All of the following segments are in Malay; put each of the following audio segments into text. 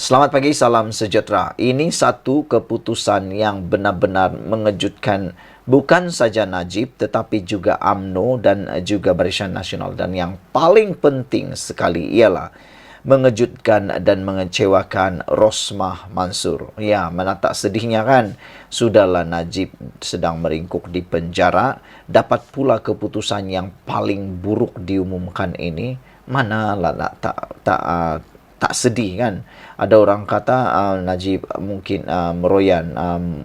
Selamat pagi, salam sejahtera. Ini satu keputusan yang benar-benar mengejutkan bukan saja Najib tetapi juga UMNO dan juga Barisan Nasional. Dan yang paling penting sekali ialah mengejutkan dan mengecewakan Rosmah Mansur. Ya, mana tak sedihnya kan? Sudahlah Najib sedang meringkuk di penjara, dapat pula keputusan yang paling buruk diumumkan ini. Manalah tak sedih kan? Ada orang kata Najib mungkin meroyan,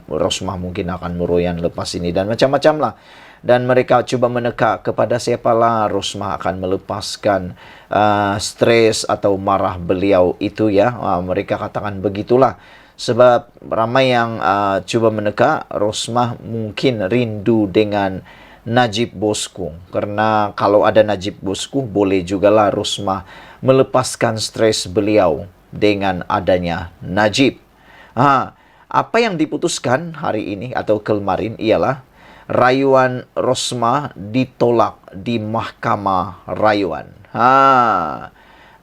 Rosmah mungkin akan meroyan lepas ini dan macam-macam lah. Dan mereka cuba meneka kepada siapalah Rosmah akan melepaskan stres atau marah beliau itu ya. Mereka katakan begitulah. Sebab ramai yang cuba meneka Rosmah mungkin rindu dengan Najib bosku. Karena kalau ada Najib bosku, boleh jugalah Rosmah melepaskan stres beliau dengan adanya Najib. Apa yang diputuskan hari ini atau kemarin ialah rayuan Rosmah ditolak di Mahkamah Rayuan.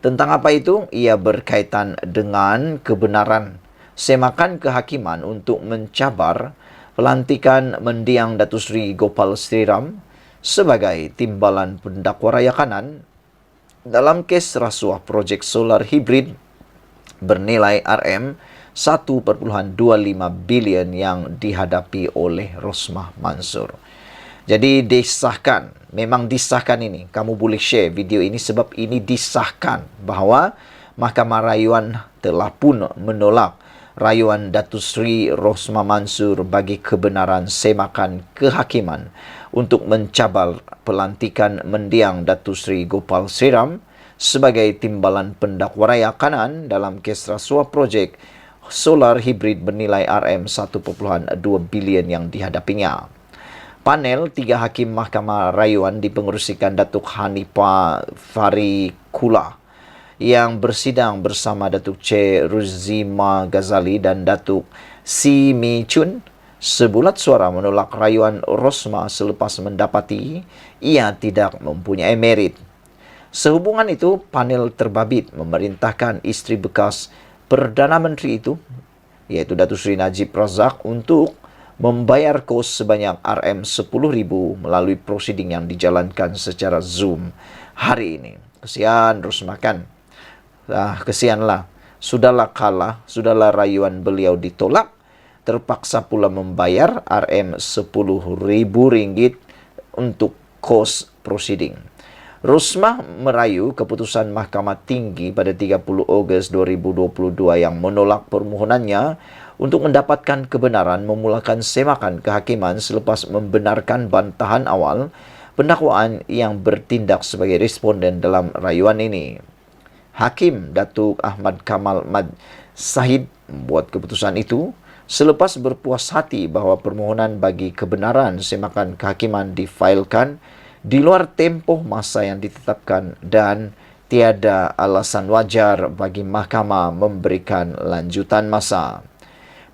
Tentang apa itu? Ia berkaitan dengan kebenaran semakan kehakiman untuk mencabar pelantikan mendiang Datuk Seri Gopal Sriram sebagai timbalan pendakwa raya kanan dalam kes rasuah projek solar hibrid bernilai RM1.25 bilion yang dihadapi oleh Rosmah Mansur. Jadi disahkan, memang disahkan ini. Kamu boleh share video ini sebab ini disahkan bahawa Mahkamah Rayuan telah pun menolak rayuan Datuk Seri Rosmah Mansur bagi kebenaran semakan kehakiman untuk mencabal pelantikan mendiang Datuk Seri Gopal Sriram sebagai timbalan pendakwa raya kanan dalam kes rasuah projek solar hibrid bernilai RM1.2 bilion yang dihadapinya. Panel 3 hakim Mahkamah Rayuan dipengerusikan Datuk Hanifah Farikula yang bersidang bersama Datuk C. Ruzima Ghazali dan Datuk Si Mi Chun sebulat suara menolak rayuan Rosmah selepas mendapati ia tidak mempunyai merit. Sehubungan itu, panel terbabit memerintahkan isteri bekas Perdana Menteri itu, iaitu Datuk Seri Najib Razak, untuk membayar kos sebanyak RM10,000 melalui prosiding yang dijalankan secara Zoom hari ini. Kesian Rosmah kan? Kesianlah. Sudahlah kalah, sudahlah rayuan beliau ditolak, terpaksa pula membayar RM10,000 untuk kos prosiding. Rosmah merayu keputusan Mahkamah Tinggi pada 30 Ogos 2022 yang menolak permohonannya untuk mendapatkan kebenaran memulakan semakan kehakiman selepas membenarkan bantahan awal pendakwaan yang bertindak sebagai responden dalam rayuan ini. Hakim Datuk Ahmad Kamal Mad Sahid membuat keputusan itu selepas berpuas hati bahawa permohonan bagi kebenaran semakan kehakiman difailkan di luar tempoh masa yang ditetapkan dan tiada alasan wajar bagi mahkamah memberikan lanjutan masa.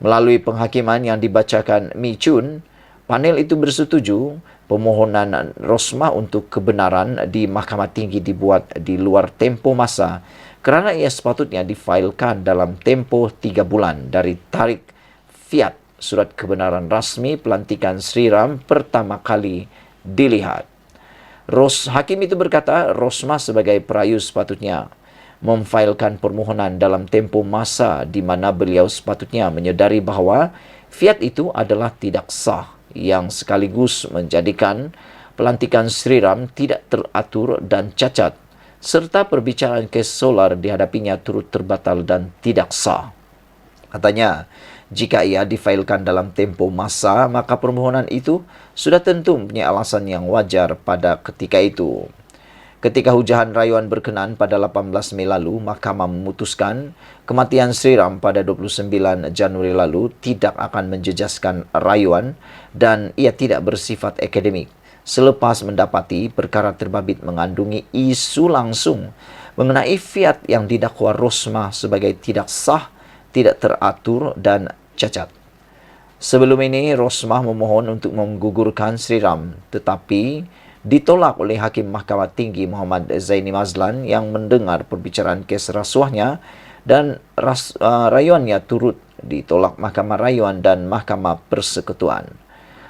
Melalui penghakiman yang dibacakan Mi Chun, panel itu bersetuju permohonan Rosmah untuk kebenaran di Mahkamah Tinggi dibuat di luar tempoh masa kerana ia sepatutnya difailkan dalam tempoh 3 bulan dari tarikh fiat surat kebenaran rasmi pelantikan Sriram pertama kali dilihat. Hakim itu berkata Rosmah sebagai perayu sepatutnya memfailkan permohonan dalam tempoh masa di mana beliau sepatutnya menyedari bahawa fiat itu adalah tidak sah yang sekaligus menjadikan pelantikan Sriram tidak teratur dan cacat serta perbicaraan kes solar dihadapinya turut terbatal dan tidak sah. Katanya, jika ia difailkan dalam tempoh masa, maka permohonan itu sudah tentu mempunyai alasan yang wajar pada ketika itu. Ketika hujahan rayuan berkenaan pada 18 Mei lalu, Mahkamah memutuskan kematian Sriram pada 29 Januari lalu tidak akan menjejaskan rayuan dan ia tidak bersifat akademik. Selepas mendapati perkara terbabit mengandungi isu langsung mengenai fiat yang didakwa Rosmah sebagai tidak sah, tidak teratur dan cacat. Sebelum ini, Rosmah memohon untuk menggugurkan Sriram, tetapi ditolak oleh Hakim Mahkamah Tinggi Muhammad Zaini Mazlan yang mendengar perbicaraan kes rasuahnya dan rayuannya turut ditolak Mahkamah Rayuan dan Mahkamah Persekutuan.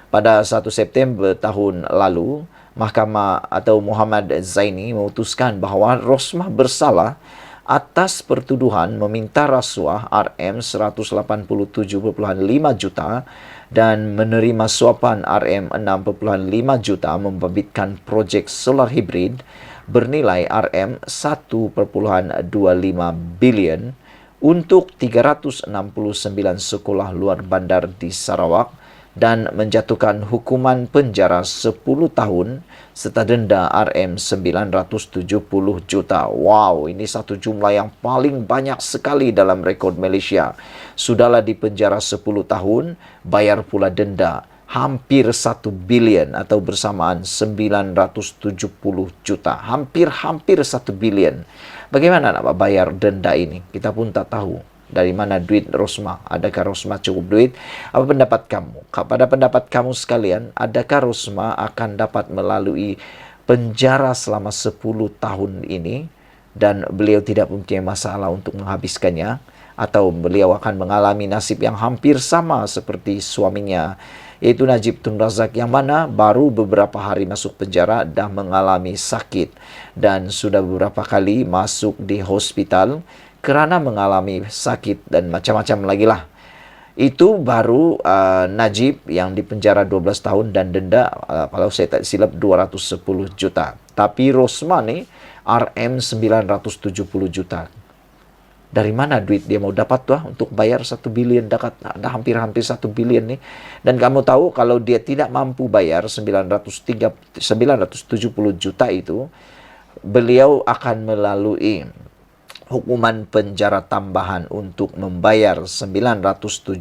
Pada 1 September tahun lalu, Mahkamah atau Muhammad Zaini memutuskan bahawa Rosmah bersalah atas pertuduhan meminta rasuah RM187.5 juta dan menerima suapan RM6.5 juta membabitkan projek solar hibrid bernilai RM1.25 bilion untuk 369 sekolah luar bandar di Sarawak dan menjatuhkan hukuman penjara 10 tahun serta denda RM970 juta. Wow, ini satu jumlah yang paling banyak sekali dalam rekod Malaysia. Sudahlah dipenjara 10 tahun, bayar pula denda hampir 1 bilion atau bersamaan 970 juta. Hampir 1 bilion. Bagaimana nak bayar denda ini? Kita pun tak tahu. Dari mana duit Rosmah? Adakah Rosmah cukup duit? Apa pendapat kamu? Pada pendapat kamu sekalian, adakah Rosmah akan dapat melalui penjara selama 10 tahun ini dan beliau tidak mempunyai masalah untuk menghabiskannya? Atau beliau akan mengalami nasib yang hampir sama seperti suaminya, yaitu Najib Tun Razak, yang mana baru beberapa hari masuk penjara dah mengalami sakit dan sudah beberapa kali masuk di hospital kerana mengalami sakit dan macam-macam lagi lah. Itu baru Najib yang dipenjara 12 tahun dan denda, kalau saya tak silap, 210 juta. Tapi Rosmah ni RM970 juta. Dari mana duit dia mau dapat tuh untuk bayar 1 bilion, ada hampir-hampir 1 bilion nih. Dan kamu tahu kalau dia tidak mampu bayar 970 juta itu, beliau akan melalui hukuman penjara tambahan untuk membayar 970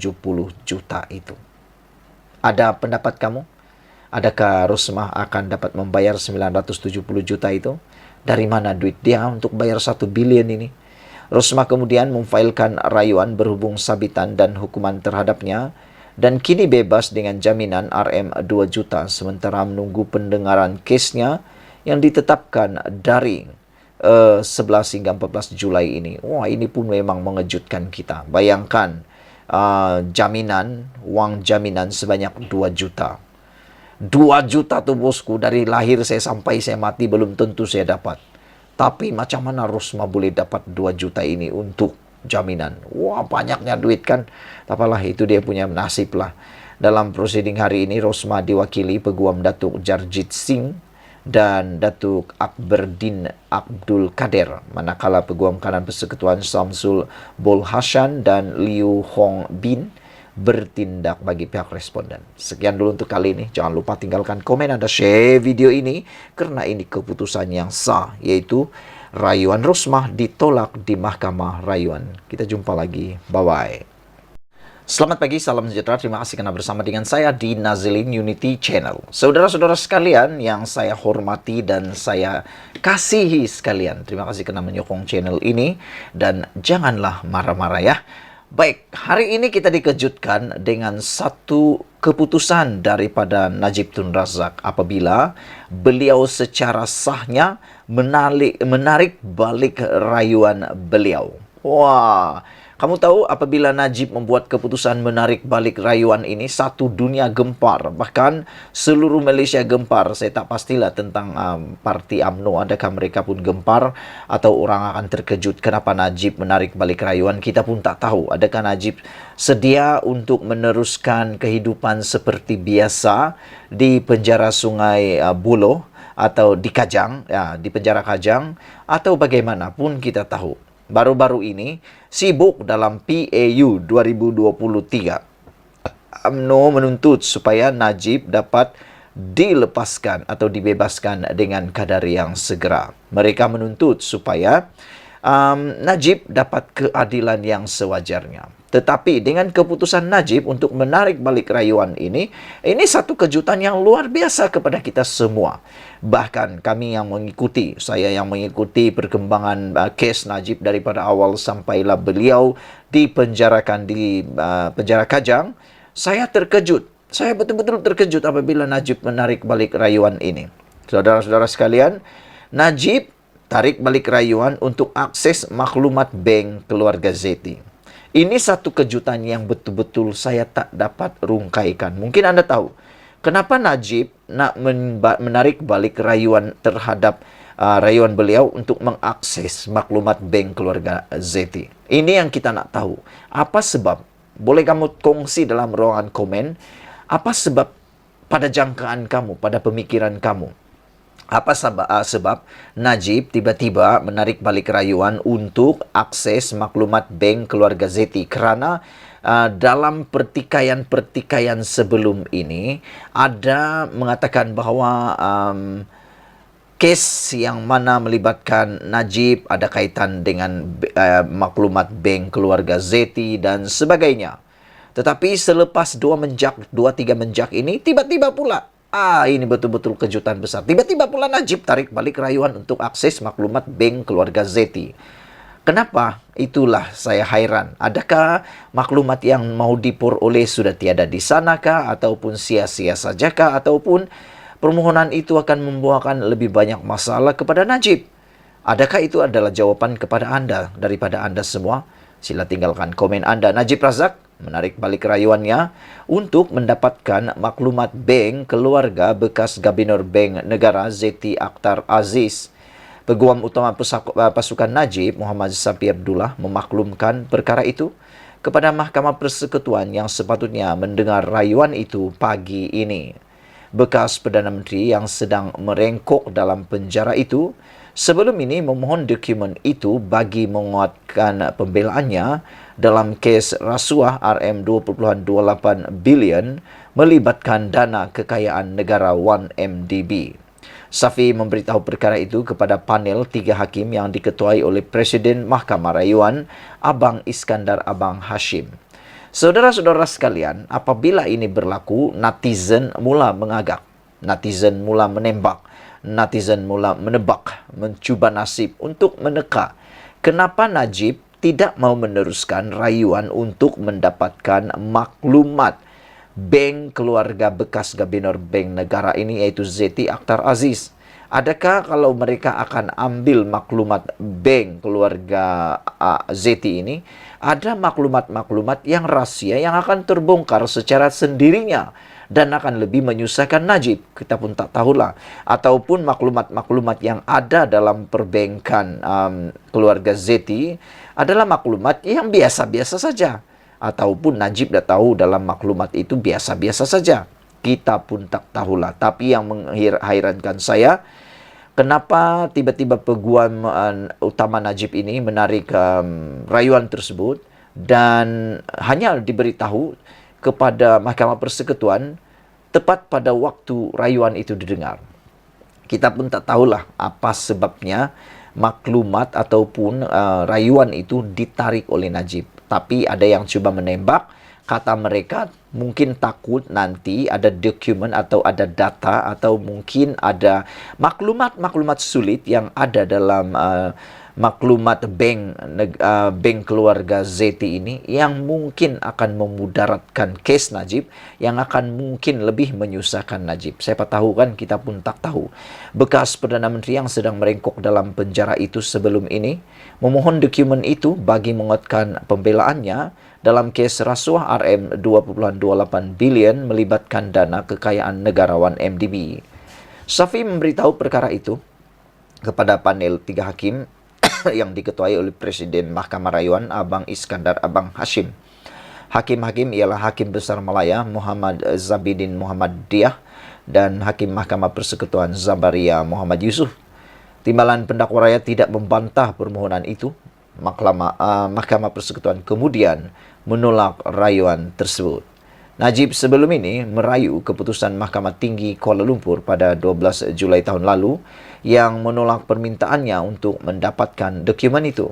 juta itu. Ada pendapat kamu? Adakah Rosmah akan dapat membayar 970 juta itu? Dari mana duit dia untuk bayar 1 bilion ini? Rosmah kemudian memfailkan rayuan berhubung sabitan dan hukuman terhadapnya dan kini bebas dengan jaminan RM2 juta sementara menunggu pendengaran kesnya yang ditetapkan dari 11 hingga 14 Julai ini. Wah, ini pun memang mengejutkan kita. Bayangkan wang jaminan sebanyak 2 juta. 2 juta tuh bosku, dari lahir saya sampai saya mati belum tentu saya dapat. Tapi macam mana Rosmah boleh dapat 2 juta ini untuk jaminan? Wah, banyaknya duit kan. Apalah, itu dia punya nasib lah. Dalam prosiding hari ini, Rosmah diwakili Peguam Datuk Jarjit Singh dan Datuk Akberdin Abdul Kader, manakala Peguam Kanan Persekutuan Samsul Bol Hassan dan Liu Hong Bin bertindak bagi pihak responden. Sekian dulu untuk kali ini. Jangan lupa tinggalkan komen dan share video ini kerana ini keputusan yang sah, yaitu rayuan Rosmah ditolak di Mahkamah Rayuan. Kita jumpa lagi. Bye-bye. Selamat pagi, salam sejahtera. Terima kasih karena bersama dengan saya di Nazilin Unity Channel. Saudara-saudara sekalian yang saya hormati dan saya kasihi sekalian, terima kasih karena menyokong channel ini dan janganlah marah-marah ya. Baik, hari ini kita dikejutkan dengan satu keputusan daripada Najib Tun Razak apabila beliau secara sahnya menarik balik rayuan beliau. Wah, kamu tahu apabila Najib membuat keputusan menarik balik rayuan ini, satu dunia gempar. Bahkan seluruh Malaysia gempar. Saya tak pastilah tentang parti UMNO. Adakah mereka pun gempar atau orang akan terkejut kenapa Najib menarik balik rayuan? Kita pun tak tahu. Adakah Najib sedia untuk meneruskan kehidupan seperti biasa di penjara Sungai Buloh atau di Kajang, ya, di penjara Kajang, atau bagaimanapun kita tahu. Baru-baru ini sibuk dalam PAU 2023. UMNO menuntut supaya Najib dapat dilepaskan atau dibebaskan dengan kadar yang segera. Mereka menuntut supaya Najib dapat keadilan yang sewajarnya. Tetapi dengan keputusan Najib untuk menarik balik rayuan ini satu kejutan yang luar biasa kepada kita semua. Bahkan kami yang mengikuti, saya yang mengikuti perkembangan kes Najib daripada awal sampailah beliau dipenjarakan di penjara Kajang, saya terkejut. Saya betul-betul terkejut apabila Najib menarik balik rayuan ini. Saudara-saudara sekalian, Najib tarik balik rayuan untuk akses maklumat bank keluarga Zeti. Ini satu kejutan yang betul-betul saya tak dapat rungkaikan. Mungkin Anda tahu, kenapa Najib nak menarik balik rayuan terhadap rayuan beliau untuk mengakses maklumat bank keluarga Zeti. Ini yang kita nak tahu. Apa sebab? Boleh kamu kongsi dalam ruangan komen. Apa sebab pada jangkaan kamu, pada pemikiran kamu? Apa sebab Najib tiba-tiba menarik balik rayuan untuk akses maklumat bank keluarga Zeti? Kerana dalam pertikaian-pertikaian sebelum ini ada mengatakan bahawa kes yang mana melibatkan Najib ada kaitan dengan maklumat bank keluarga Zeti dan sebagainya. Tetapi selepas 2-3 menjak ini, tiba-tiba pula ini betul-betul kejutan besar. Tiba-tiba pula Najib tarik balik rayuan untuk akses maklumat bank keluarga Zeti. Kenapa? Itulah saya hairan. Adakah maklumat yang mau diperoleh sudah tiada di sanakah? Ataupun sia-sia sajakah? Ataupun permohonan itu akan membuahkan lebih banyak masalah kepada Najib? Adakah itu adalah jawaban kepada Anda daripada Anda semua? Sila tinggalkan komen Anda. Najib Razak menarik balik rayuannya untuk mendapatkan maklumat bank keluarga bekas Gubernur Bank Negara Zeti Akhtar Aziz. Peguam utama pasukan Najib, Muhammad Safi Abdullah, memaklumkan perkara itu kepada Mahkamah Persekutuan yang sepatutnya mendengar rayuan itu pagi ini. Bekas Perdana Menteri yang sedang merengkok dalam penjara itu sebelum ini memohon dokumen itu bagi menguatkan pembelaannya dalam kes rasuah RM2.28 bilion melibatkan dana kekayaan negara 1MDB. Safi memberitahu perkara itu kepada panel 3 hakim yang diketuai oleh Presiden Mahkamah Rayuan Abang Iskandar Abang Hashim. Saudara-saudara sekalian, apabila ini berlaku, netizen mula mengagak, netizen mula menembak, netizen mula menebak, mencuba nasib untuk meneka. Kenapa Najib tidak mau meneruskan rayuan untuk mendapatkan maklumat bank keluarga bekas Gubernur Bank Negara ini, yaitu Zeti Akhtar Aziz? Adakah kalau mereka akan ambil maklumat bank keluarga Zeti ini, ada maklumat-maklumat yang rahasia yang akan terbongkar secara sendirinya dan akan lebih menyusahkan Najib? Kita pun tak tahulah. Ataupun maklumat-maklumat yang ada dalam perbankan keluarga Zeti adalah maklumat yang biasa-biasa saja. Ataupun Najib dah tahu dalam maklumat itu biasa-biasa saja. Kita pun tak tahulah. Tapi yang menghairankan saya, kenapa tiba-tiba peguam utama Najib ini menarik rayuan tersebut dan hanya diberitahu kepada Mahkamah Persekutuan tepat pada waktu rayuan itu didengar. Kita pun tak tahulah apa sebabnya maklumat ataupun rayuan itu ditarik oleh Najib. Tapi ada yang cuba menembak, kata mereka mungkin takut nanti ada dokumen atau ada data atau mungkin ada maklumat-maklumat sulit yang ada dalam maklumat bank keluarga Zeti ini yang mungkin akan memudaratkan kes Najib, yang akan mungkin lebih menyusahkan Najib. Siapa tahu kan, kita pun tak tahu. Bekas Perdana Menteri yang sedang merengkok dalam penjara itu sebelum ini memohon dokumen itu bagi menguatkan pembelaannya dalam kes rasuah RM2.28 bilion melibatkan dana kekayaan negarawan MDB. Safi memberitahu perkara itu kepada panel 3 hakim yang diketuai oleh Presiden Mahkamah Rayuan Abang Iskandar Abang Hashim. Hakim-hakim ialah Hakim Besar Malaya Muhammad Zabidin Muhammad Diah dan Hakim Mahkamah Persekutuan Zabaria Muhammad Yusuf. Timbalan pendakwa rakyat tidak membantah permohonan itu. Mahkamah Persekutuan kemudian menolak rayuan tersebut. Najib sebelum ini merayu keputusan Mahkamah Tinggi Kuala Lumpur pada 12 Julai tahun lalu yang menolak permintaannya untuk mendapatkan dokumen itu.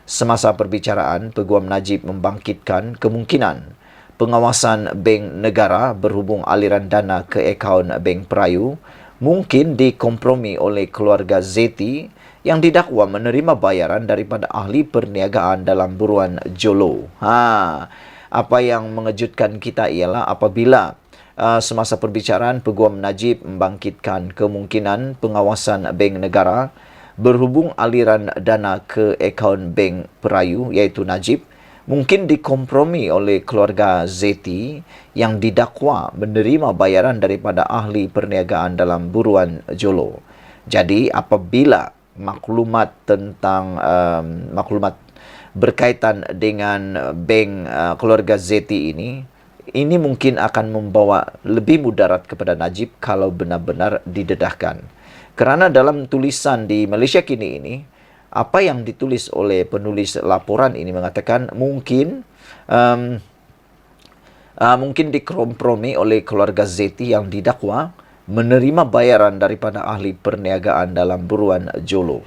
Semasa perbicaraan, Peguam Najib membangkitkan kemungkinan pengawasan bank negara berhubung aliran dana ke akaun bank Perayu mungkin dikompromi oleh keluarga Zeti yang didakwa menerima bayaran daripada ahli perniagaan dalam buruan Jolo. Apa yang mengejutkan kita ialah apabila semasa perbicaraan Peguam Najib membangkitkan kemungkinan pengawasan bank negara berhubung aliran dana ke akaun bank Perayu iaitu Najib mungkin dikompromi oleh keluarga Zeti yang didakwa menerima bayaran daripada ahli perniagaan dalam buruan Jolo. Jadi apabila maklumat tentang maklumat berkaitan dengan bank keluarga Zeti ini mungkin akan membawa lebih mudarat kepada Najib kalau benar-benar didedahkan. Kerana dalam tulisan di Malaysia Kini ini, apa yang ditulis oleh penulis laporan ini mengatakan mungkin dikompromi oleh keluarga Zeti yang didakwa menerima bayaran daripada ahli perniagaan dalam buruan Jolo.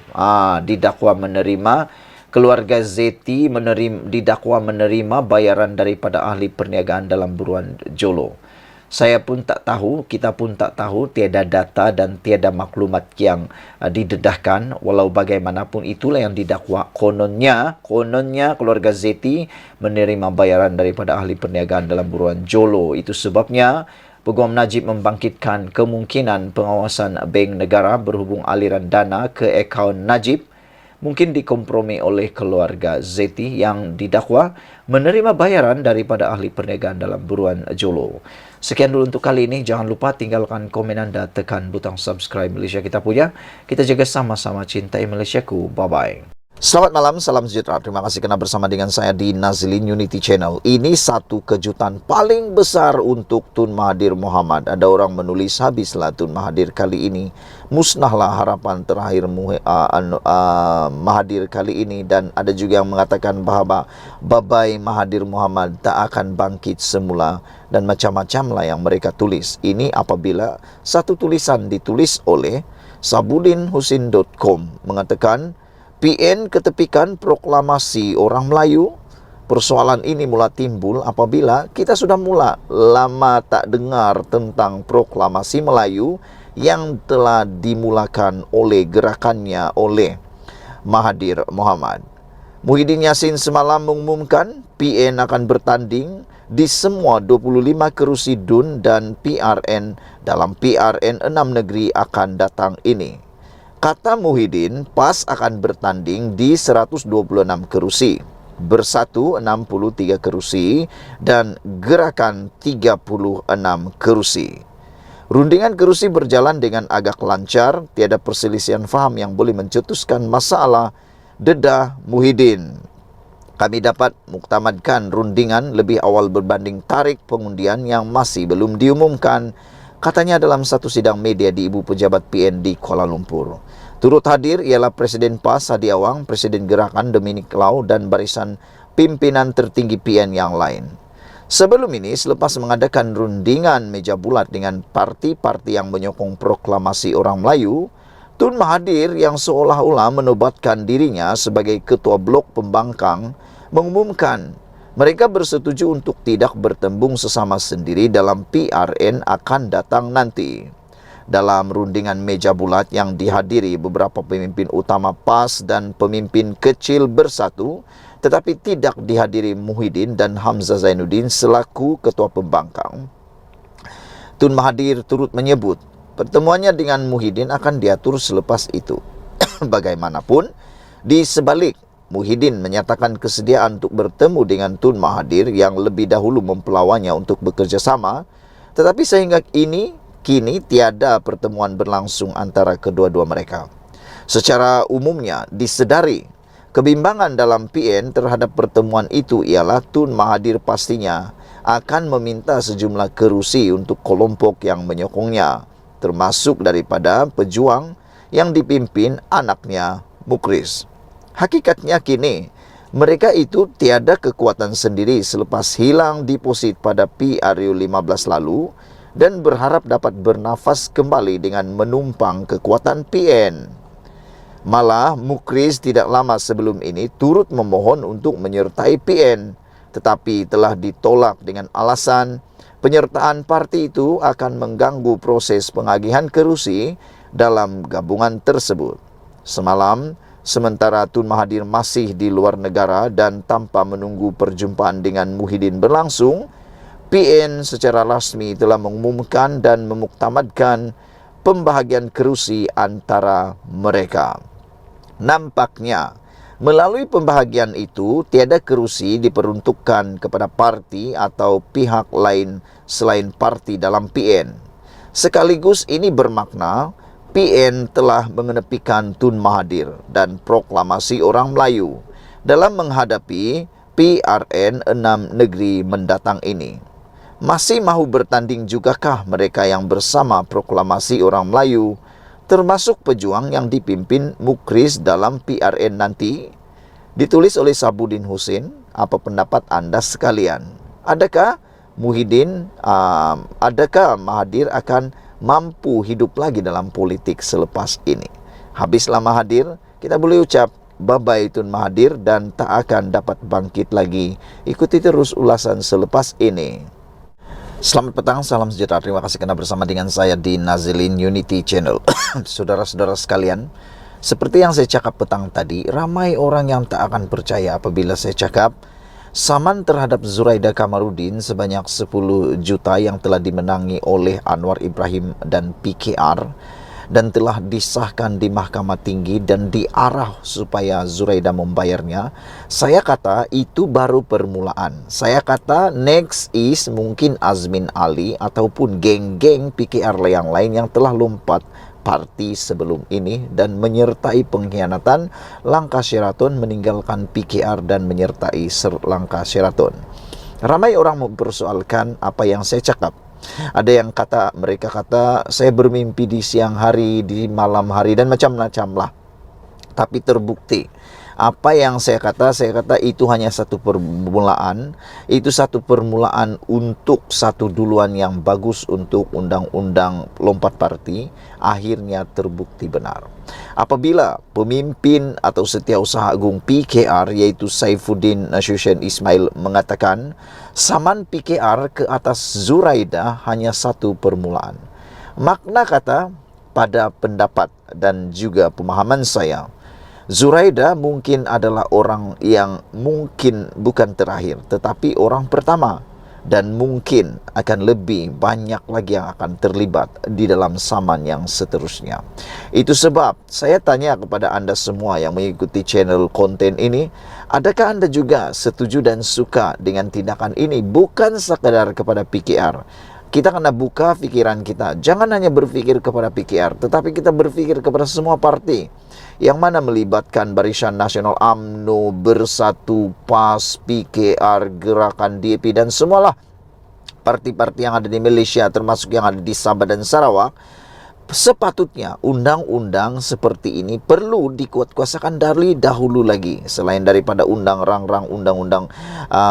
Didakwa menerima keluarga Zeti didakwa menerima bayaran daripada ahli perniagaan dalam buruan Jolo. Saya pun tak tahu, kita pun tak tahu, tiada data dan tiada maklumat yang didedahkan. Walau bagaimanapun itulah yang didakwa. Kononnya keluarga Zeti menerima bayaran daripada ahli perniagaan dalam buruan Jolo. Itu sebabnya Peguam Najib membangkitkan kemungkinan pengawasan bank negara berhubung aliran dana ke akaun Najib mungkin dikompromi oleh keluarga Zeti yang didakwa menerima bayaran daripada ahli perniagaan dalam buruan Jolo. Sekian dulu untuk kali ini. Jangan lupa tinggalkan komen anda, tekan butang subscribe Malaysia Kita Punya. Kita jaga sama-sama cintai Malaysiaku. Bye-bye. Selamat malam, salam sejahtera. Terima kasih kerana bersama dengan saya di Nazlin Unity Channel. Ini satu kejutan paling besar untuk Tun Mahathir Mohamad. Ada orang menulis, habislah Tun Mahathir kali ini. Musnahlah harapan terakhir Mahathir kali ini. Dan ada juga yang mengatakan bahawa Babai Mahathir Mohamad tak akan bangkit semula. Dan macam-macam lah yang mereka tulis. Ini apabila satu tulisan ditulis oleh sabudinhusin.com mengatakan, PN ketepikan proklamasi orang Melayu. Persoalan ini mula timbul apabila kita sudah mula lama tak dengar tentang proklamasi Melayu yang telah dimulakan oleh gerakannya oleh Mahathir Mohamad. Muhyiddin Yassin semalam mengumumkan PN akan bertanding di semua 25 kerusi DUN dan PRN dalam PRN 6 negeri akan datang ini. Kata Muhyiddin, PAS akan bertanding di 126 kerusi, Bersatu 63 kerusi, dan Gerakan 36 kerusi. Rundingan kerusi berjalan dengan agak lancar, tiada perselisihan faham yang boleh mencetuskan masalah, dedah Muhyiddin. Kami dapat muktamadkan rundingan lebih awal berbanding tarikh pengundian yang masih belum diumumkan, katanya dalam satu sidang media di Ibu Pejabat PN di Kuala Lumpur. Turut hadir ialah Presiden PAS Hadi Awang, Presiden Gerakan Dominic Lau dan barisan pimpinan tertinggi PN yang lain. Sebelum ini, selepas mengadakan rundingan meja bulat dengan parti-parti yang menyokong proklamasi orang Melayu, Tun Mahathir yang seolah-olah menobatkan dirinya sebagai Ketua Blok Pembangkang mengumumkan mereka bersetuju untuk tidak bertembung sesama sendiri dalam PRN akan datang nanti. Dalam rundingan meja bulat yang dihadiri beberapa pemimpin utama PAS dan pemimpin kecil Bersatu, tetapi tidak dihadiri Muhyiddin dan Hamzah Zainuddin selaku Ketua Pembangkang. Tun Mahathir turut menyebut pertemuannya dengan Muhyiddin akan diatur selepas itu. Bagaimanapun, di sebalik Muhyiddin menyatakan kesediaan untuk bertemu dengan Tun Mahathir yang lebih dahulu mempelawannya untuk bekerjasama, tetapi sehingga kini tiada pertemuan berlangsung antara kedua-dua mereka. Secara umumnya disedari kebimbangan dalam PN terhadap pertemuan itu ialah Tun Mahathir pastinya akan meminta sejumlah kerusi untuk kelompok yang menyokongnya, termasuk daripada pejuang yang dipimpin anaknya Mukris. Hakikatnya kini mereka itu tiada kekuatan sendiri selepas hilang deposit pada PRU 15 lalu dan berharap dapat bernafas kembali dengan menumpang kekuatan PN. Malah Mukris tidak lama sebelum ini turut memohon untuk menyertai PN, tetapi telah ditolak dengan alasan penyertaan parti itu akan mengganggu proses pengagihan kerusi dalam gabungan tersebut. Semalam, sementara Tun Mahathir masih di luar negara dan tanpa menunggu perjumpaan dengan Muhyiddin berlangsung, PN secara rasmi telah mengumumkan dan memuktamadkan pembahagian kerusi antara mereka. Nampaknya, melalui pembahagian itu, tiada kerusi diperuntukkan kepada parti atau pihak lain selain parti dalam PN. Sekaligus ini bermakna PN telah mengenepikan Tun Mahathir dan proklamasi orang Melayu dalam menghadapi PRN 6 negeri mendatang ini. Masih mahu bertanding jugakah mereka yang bersama proklamasi orang Melayu, termasuk pejuang yang dipimpin Mukris dalam PRN nanti? Ditulis oleh Sabudin Husin. Apa pendapat Anda sekalian? Adakah Mahathir akan mampu hidup lagi dalam politik selepas ini? Habislah Mahathir, kita boleh ucap bye-bye Tun Mahathir dan tak akan dapat bangkit lagi. Ikuti terus ulasan selepas ini. Selamat petang, salam sejahtera. Terima kasih kerana bersama dengan saya di Nazilin Unity Channel. Saudara-saudara sekalian, seperti yang saya cakap petang tadi, ramai orang yang tak akan percaya apabila saya cakap saman terhadap Zuraida Kamarudin sebanyak 10 juta yang telah dimenangi oleh Anwar Ibrahim dan PKR dan telah disahkan di Mahkamah Tinggi dan diarah supaya Zuraida membayarnya. Saya kata itu baru permulaan. Saya kata next is mungkin Azmin Ali ataupun geng-geng PKR yang lain yang telah lompat parti sebelum ini dan menyertai pengkhianatan Langkah Sheraton, meninggalkan PKR dan menyertai Langkah Sheraton. Ramai orang mempersoalkan apa yang saya cakap. Ada yang mereka kata saya bermimpi di siang hari, di malam hari dan macam-macam lah. Tapi terbukti apa yang saya kata itu hanya satu permulaan. Itu satu permulaan untuk satu duluan yang bagus untuk undang-undang lompat parti. Akhirnya terbukti benar. Apabila pemimpin atau Setiausaha Agung PKR yaitu Saifuddin Nasution Ismail mengatakan saman PKR ke atas Zuraida hanya satu permulaan. Makna kata pada pendapat dan juga pemahaman saya, Zuraida mungkin adalah orang yang mungkin bukan terakhir tetapi orang pertama, dan mungkin akan lebih banyak lagi yang akan terlibat di dalam saman yang seterusnya. Itu sebab saya tanya kepada anda semua yang mengikuti channel konten ini, adakah anda juga setuju dan suka dengan tindakan ini? Bukan sekadar kepada PKR. Kita kena buka fikiran kita. Jangan hanya berfikir kepada PKR, tetapi kita berfikir kepada semua parti yang mana melibatkan Barisan Nasional UMNO, Bersatu, PAS, PKR, Gerakan DAP dan semualah parti-parti yang ada di Malaysia termasuk yang ada di Sabah dan Sarawak. Sepatutnya undang-undang seperti ini perlu dikuatkuasakan dari dahulu lagi. Selain daripada undang-undang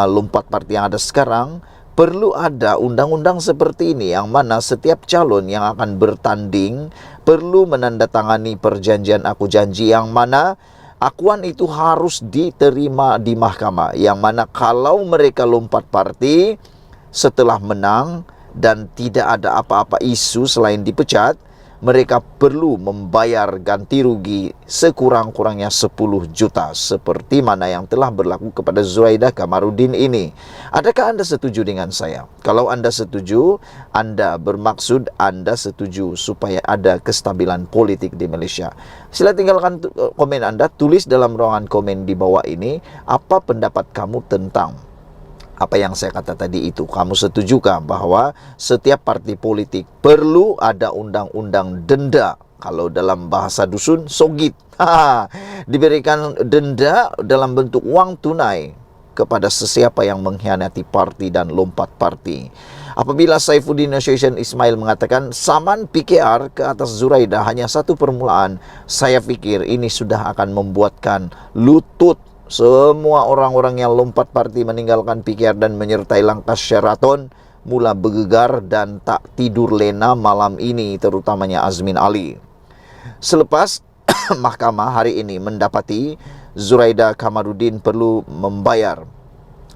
lompat parti yang ada sekarang, perlu ada undang-undang seperti ini yang mana setiap calon yang akan bertanding perlu menandatangani perjanjian aku janji yang mana akuan itu harus diterima di mahkamah, yang mana kalau mereka lompat parti setelah menang dan tidak ada apa-apa isu selain dipecat, mereka perlu membayar ganti rugi sekurang-kurangnya 10 juta seperti mana yang telah berlaku kepada Zuraida Kamarudin ini. Adakah anda setuju dengan saya? Kalau anda setuju, anda bermaksud anda setuju supaya ada kestabilan politik di Malaysia. Sila tinggalkan komen anda, tulis dalam ruangan komen di bawah ini apa pendapat kamu tentang apa yang saya kata tadi itu. Kamu setujukah bahwa setiap parti politik perlu ada undang-undang denda? Kalau dalam bahasa dusun, sogit. Diberikan denda dalam bentuk uang tunai kepada sesiapa yang mengkhianati parti dan lompat parti. Apabila Saifuddin Nasution Ismail mengatakan saman PKR ke atas Zuraida hanya satu permulaan, saya fikir ini sudah akan membuatkan lutut semua orang-orang yang lompat parti meninggalkan PKR dan menyertai Langkah Sheraton mula bergegar dan tak tidur lena malam ini, terutamanya Azmin Ali. Selepas mahkamah hari ini mendapati Zuraida Kamarudin perlu membayar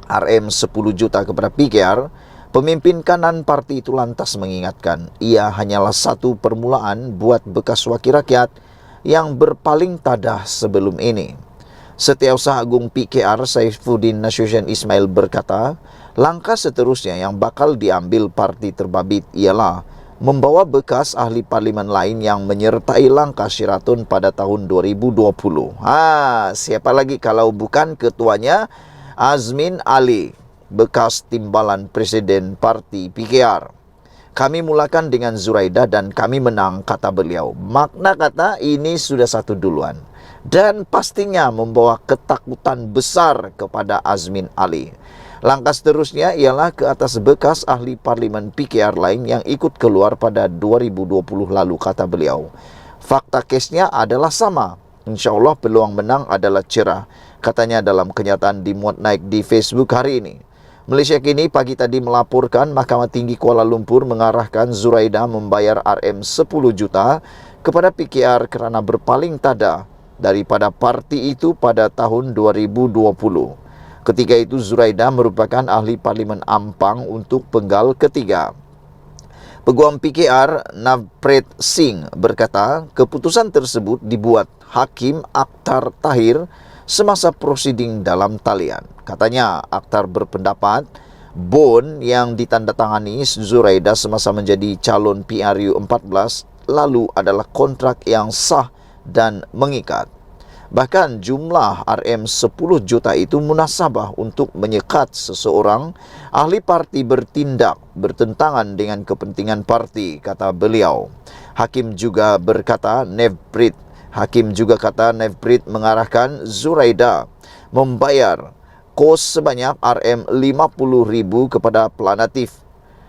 RM 10 juta kepada PKR, pemimpin kanan parti itu lantas mengingatkan ia hanyalah satu permulaan buat bekas wakil rakyat yang berpaling tadah sebelum ini. Setiausaha Agung PKR Saifuddin Nasution Ismail berkata, langkah seterusnya yang bakal diambil parti terbabit ialah membawa bekas ahli parlimen lain yang menyertai langkah Sheraton pada tahun 2020. Siapa lagi kalau bukan ketuanya Azmin Ali, bekas timbalan Presiden Parti PKR. Kami mulakan dengan Zuraida dan kami menang, kata beliau. Makna kata ini sudah satu duluan. Dan pastinya membawa ketakutan besar kepada Azmin Ali. Langkah seterusnya ialah ke atas bekas ahli parlimen PKR lain yang ikut keluar pada 2020 lalu, kata beliau. Fakta kesnya adalah sama. Insya Allah peluang menang adalah cerah, katanya dalam kenyataan dimuat naik di Facebook hari ini. Malaysia kini pagi tadi melaporkan Mahkamah Tinggi Kuala Lumpur mengarahkan Zuraida membayar RM10 juta kepada PKR kerana berpaling tada daripada parti itu pada tahun 2020. Ketika itu Zuraida merupakan ahli parlimen Ampang untuk penggal ketiga. Peguam PKR Navpreet Singh berkata, keputusan tersebut dibuat Hakim Akhtar Tahir semasa prosiding dalam talian. Katanya, Akhtar berpendapat bond yang ditandatangani Zuraida semasa menjadi calon PRU 14 lalu adalah kontrak yang sah dan mengikat. Bahkan jumlah RM10 juta itu munasabah untuk menyekat seseorang ahli parti bertindak bertentangan dengan kepentingan parti, kata beliau. Hakim juga kata Navpreet mengarahkan Zuraida membayar kos sebanyak RM50,000 kepada Planatif.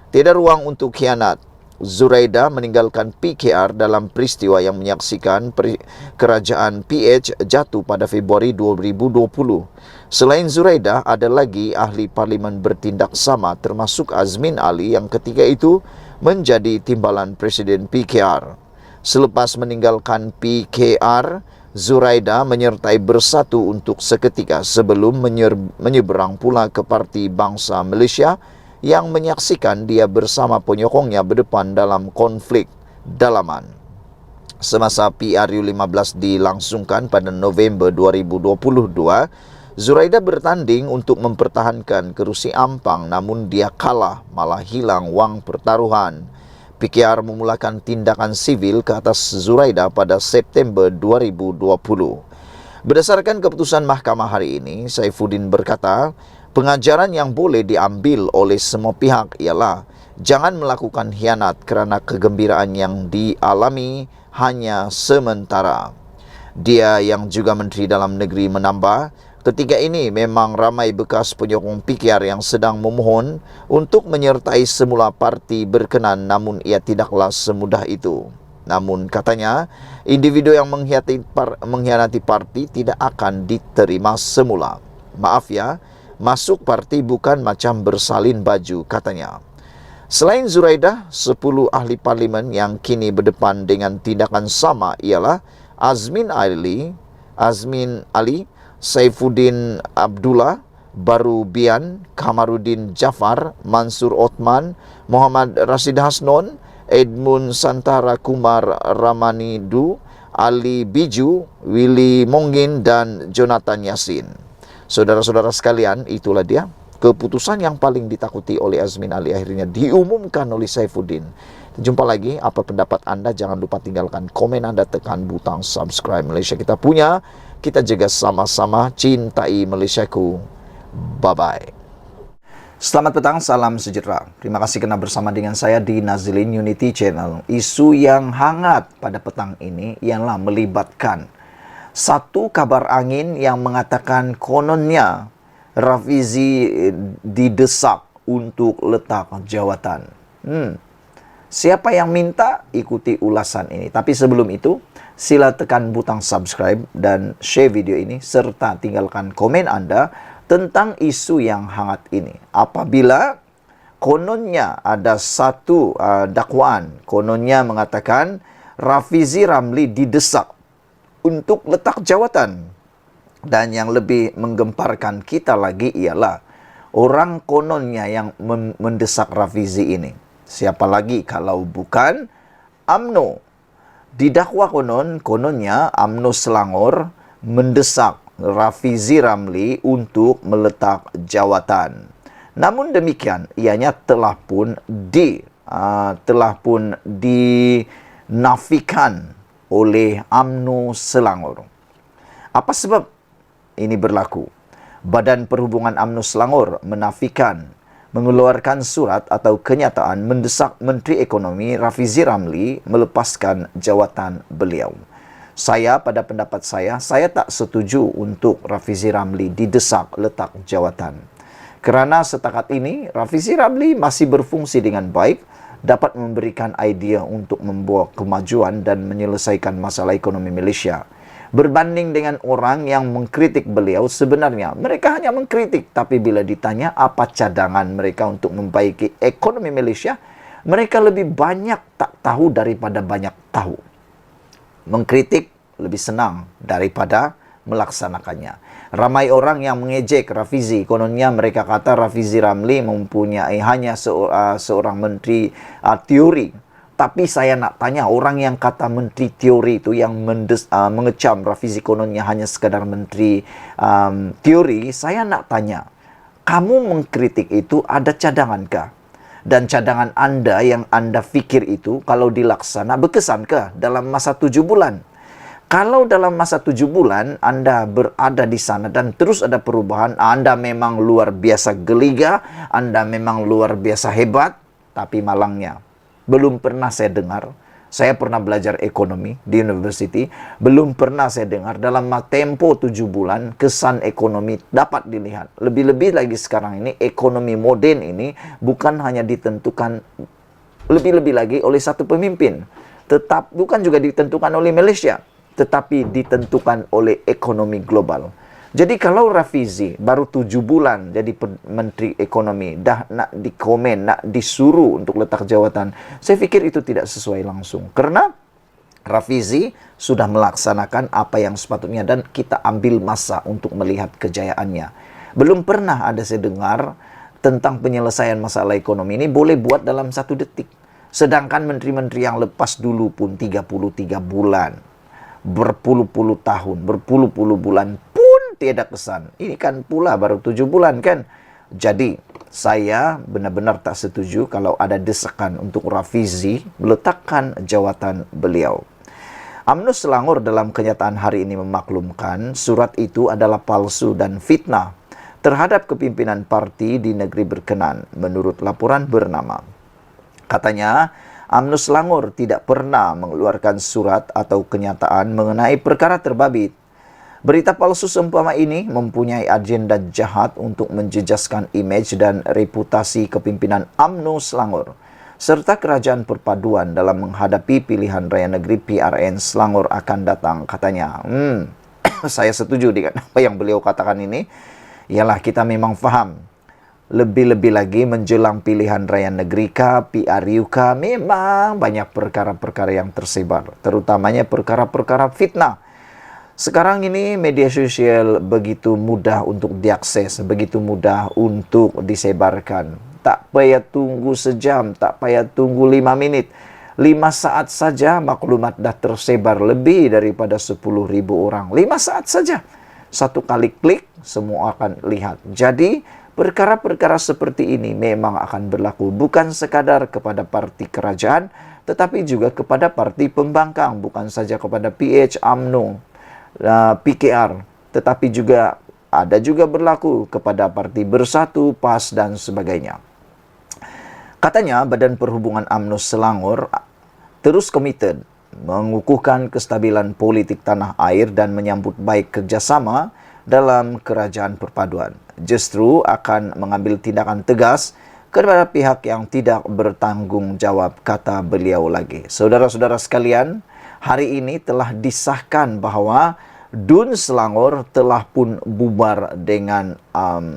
Tidak ruang untuk khianat. Zuraida meninggalkan PKR dalam peristiwa yang menyaksikan kerajaan PH jatuh pada Februari 2020. Selain Zuraida, ada lagi ahli parlimen bertindak sama termasuk Azmin Ali yang ketika itu menjadi timbalan Presiden PKR. Selepas meninggalkan PKR, Zuraida menyertai Bersatu untuk seketika sebelum menyeberang pula ke Parti Bangsa Malaysia yang menyaksikan dia bersama penyokongnya berdepan dalam konflik dalaman. Semasa PRU 15 dilangsungkan pada November 2022, Zuraida bertanding untuk mempertahankan kerusi Ampang namun dia kalah, malah hilang wang pertaruhan. PKR memulakan tindakan sivil ke atas Zuraida pada September 2020. Berdasarkan keputusan mahkamah hari ini, Saifuddin berkata, pengajaran yang boleh diambil oleh semua pihak ialah jangan melakukan khianat kerana kegembiraan yang dialami hanya sementara. Dia yang juga Menteri Dalam Negeri menambah, ketika ini memang ramai bekas penyokong PKR yang sedang memohon untuk menyertai semula parti berkenan namun ia tidaklah semudah itu. Namun katanya, individu yang mengkhianati parti tidak akan diterima semula. Maaf ya, masuk parti bukan macam bersalin baju, katanya. Selain Zuraida, 10 ahli parlimen yang kini berdepan dengan tindakan sama ialah Azmin Ali, Saifuddin Abdullah, Baru Bian, Kamaruddin Jafar, Mansur Othman, Muhammad Rashid Hasnon, Edmund Santara Kumar Ramanidu, Ali Biju, Willy Mongin dan Jonathan Yassin. Saudara-saudara sekalian, itulah dia keputusan yang paling ditakuti oleh Azmin Ali akhirnya diumumkan oleh Saifuddin. Jumpa lagi, apa pendapat Anda? Jangan lupa tinggalkan komen Anda, tekan butang subscribe. Malaysia kita punya, kita jaga sama-sama, cintai Malaysiaku. Bye-bye. Selamat petang, salam sejahtera. Terima kasih kerana bersama dengan saya di Nazilin Unity Channel. Isu yang hangat pada petang ini ialah melibatkan satu kabar angin yang mengatakan kononnya Rafizi didesak untuk letak jawatan. Siapa yang minta? Ikuti ulasan ini. Tapi sebelum itu, sila tekan butang subscribe dan share video ini serta tinggalkan komen Anda tentang isu yang hangat ini. Apabila kononnya ada satu dakwaan, kononnya mengatakan Rafizi Ramli didesak untuk letak jawatan. Dan yang lebih menggemparkan kita lagi ialah orang kononnya yang mendesak Rafizi ini. Siapa lagi kalau bukan UMNO. Didakwa kononnya UMNO Selangor mendesak Rafizi Ramli untuk meletak jawatan. Namun demikian, ianya telah pun telah pun dinafikan oleh UMNO Selangor. Apa sebab ini berlaku? Badan Perhubungan UMNO Selangor menafikan, mengeluarkan surat atau kenyataan mendesak Menteri Ekonomi Rafizi Ramli melepaskan jawatan beliau. Pada pendapat saya tak setuju untuk Rafizi Ramli didesak letak jawatan. Kerana setakat ini, Rafizi Ramli masih berfungsi dengan baik, dapat memberikan idea untuk membawa kemajuan dan menyelesaikan masalah ekonomi Malaysia. Berbanding dengan orang yang mengkritik beliau, sebenarnya mereka hanya mengkritik, tapi bila ditanya apa cadangan mereka untuk membaiki ekonomi Malaysia, mereka lebih banyak tak tahu daripada banyak tahu. Mengkritik lebih senang daripada melaksanakannya. Ramai orang yang mengejek Rafizi, kononnya mereka kata Rafizi Ramli mempunyai hanya seorang menteri teori. Tapi saya nak tanya, orang yang kata menteri teori itu yang mengecam Rafizi kononnya hanya sekadar menteri teori, saya nak tanya, kamu mengkritik itu ada cadangankah? Dan cadangan Anda yang Anda fikir itu kalau dilaksana berkesankah dalam masa 7 bulan? Kalau dalam masa 7 bulan Anda berada di sana dan terus ada perubahan, Anda memang luar biasa geliga, Anda memang luar biasa hebat, tapi malangnya belum pernah saya dengar. Saya pernah belajar ekonomi di university. Belum pernah saya dengar dalam tempo 7 bulan kesan ekonomi dapat dilihat. Lebih-lebih lagi sekarang ini ekonomi moden ini bukan hanya ditentukan lebih-lebih lagi oleh satu pemimpin. Bukan juga ditentukan oleh Malaysia, tetapi ditentukan oleh ekonomi global. Jadi kalau Rafizi baru 7 bulan jadi Menteri Ekonomi, dah nak dikomen, nak disuruh untuk letak jawatan, saya fikir itu tidak sesuai langsung. Karena Rafizi sudah melaksanakan apa yang sepatutnya dan kita ambil masa untuk melihat kejayaannya. Belum pernah ada saya dengar tentang penyelesaian masalah ekonomi ini boleh buat dalam 1 detik. Sedangkan menteri-menteri yang lepas dulu pun 33 bulan, berpuluh-puluh tahun, berpuluh-puluh bulan tiada kesan. Ini kan pula baru 7 bulan kan. Jadi saya benar-benar tak setuju kalau ada desakan untuk Rafizi meletakkan jawatan beliau. UMNO Selangor dalam kenyataan hari ini memaklumkan surat itu adalah palsu dan fitnah terhadap kepimpinan parti di negeri berkenan menurut laporan bernama. Katanya, UMNO Selangor tidak pernah mengeluarkan surat atau kenyataan mengenai perkara terbabit. Berita palsu seumpama ini mempunyai agenda jahat untuk menjejaskan imej dan reputasi kepimpinan UMNO Selangor serta Kerajaan Perpaduan dalam menghadapi pilihan raya negeri PRN Selangor akan datang, katanya. Saya setuju dengan apa yang beliau katakan ini. Ialah kita memang faham. Lebih-lebih lagi menjelang pilihan raya negeri PRU memang banyak perkara-perkara yang tersebar, terutamanya perkara-perkara fitnah. Sekarang ini media sosial begitu mudah untuk diakses, begitu mudah untuk disebarkan. Tak payah tunggu sejam, tak payah tunggu 5 menit. 5 saat saja maklumat dah tersebar lebih daripada 10,000 orang. 5 saat saja. 1 kali klik, semua akan lihat. Jadi, perkara-perkara seperti ini memang akan berlaku bukan sekadar kepada parti kerajaan, tetapi juga kepada parti pembangkang. Bukan saja kepada PH, UMNO, PKR, tetapi juga berlaku kepada Parti Bersatu, PAS dan sebagainya. Katanya Badan Perhubungan UMNO Selangor terus komited mengukuhkan kestabilan politik tanah air dan menyambut baik kerjasama dalam Kerajaan Perpaduan. Justru akan mengambil tindakan tegas kepada pihak yang tidak bertanggung jawab, kata beliau lagi. Saudara-saudara sekalian, hari ini telah disahkan bahawa DUN Selangor telah pun bubar dengan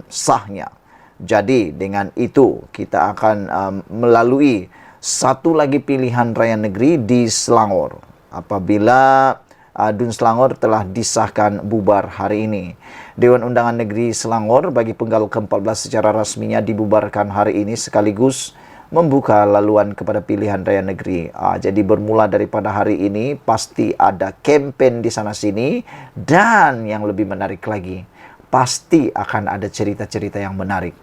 sahnya. Jadi dengan itu kita akan melalui satu lagi pilihan raya negeri di Selangor. Apabila DUN Selangor telah disahkan bubar hari ini. Dewan Undangan Negeri Selangor bagi penggal ke-14 secara rasminya dibubarkan hari ini sekaligus membuka laluan kepada pilihan raya negeri. Jadi bermula daripada hari ini pasti ada kempen di sana-sini dan yang lebih menarik lagi, pasti akan ada cerita-cerita yang menarik.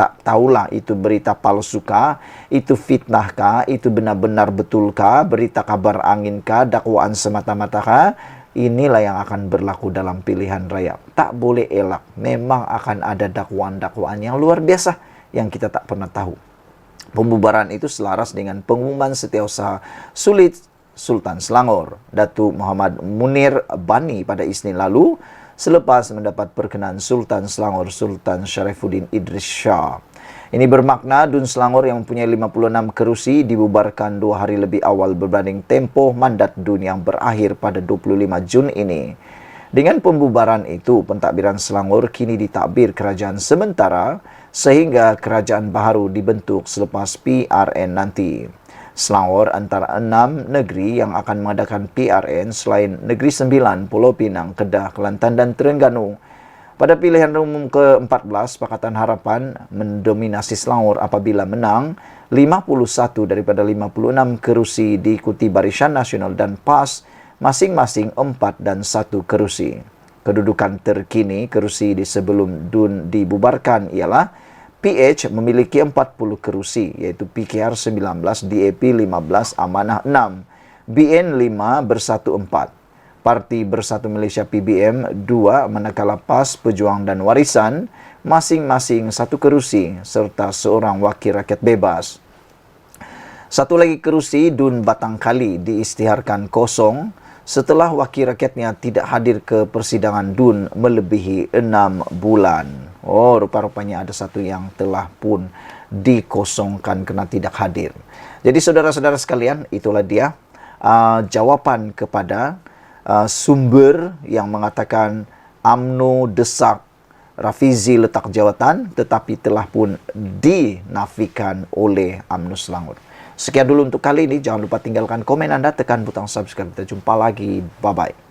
tak tahulah itu berita palsu kah, itu fitnah kah, itu benar-benar betulkah, berita kabar angin kah, dakwaan semata-mata kah. Inilah yang akan berlaku dalam pilihan raya. Tak boleh elak, memang akan ada dakwaan-dakwaan yang luar biasa yang kita tak pernah tahu. Pembubaran itu selaras dengan pengumuman Setiausaha Sulit Sultan Selangor, Datuk Muhammad Munir Bani pada Isnin lalu, selepas mendapat perkenan Sultan Selangor Sultan Syarifuddin Idris Shah. Ini bermakna DUN Selangor yang mempunyai 56 kerusi dibubarkan 2 hari lebih awal berbanding tempoh mandat DUN yang berakhir pada 25 Jun ini. Dengan pembubaran itu, pentadbiran Selangor kini ditadbir kerajaan sementara sehingga kerajaan baru dibentuk selepas PRN nanti. Selangor antara 6 negeri yang akan mengadakan PRN selain Negeri Sembilan, Pulau Pinang, Kedah, Kelantan dan Terengganu. Pada pilihan umum ke-14, Pakatan Harapan mendominasi Selangor apabila menang 51 daripada 56 kerusi, diikuti Barisan Nasional dan PAS masing-masing 4 dan 1 kerusi. Kedudukan terkini kerusi di sebelum DUN dibubarkan ialah PH memiliki 40 kerusi, iaitu PKR 19, DAP 15, Amanah 6, BN 5, Bersatu 4. Parti Bersatu Malaysia PBM 2, manakala PAS, Pejuang dan Warisan masing-masing 1 kerusi, serta seorang wakil rakyat bebas. Satu lagi kerusi DUN Batangkali diisytiharkan kosong setelah wakil rakyatnya tidak hadir ke persidangan DUN melebihi 6 bulan. Oh, rupa-rupanya ada satu yang telah pun dikosongkan kerana tidak hadir. Jadi saudara-saudara sekalian, itulah dia jawapan kepada sumber yang mengatakan UMNO desak Rafizi letak jawatan tetapi telah pun dinafikan oleh UMNO Selangor. Sekian dulu untuk kali ini. Jangan lupa tinggalkan komen anda, tekan butang subscribe. Kita jumpa lagi. Bye-bye.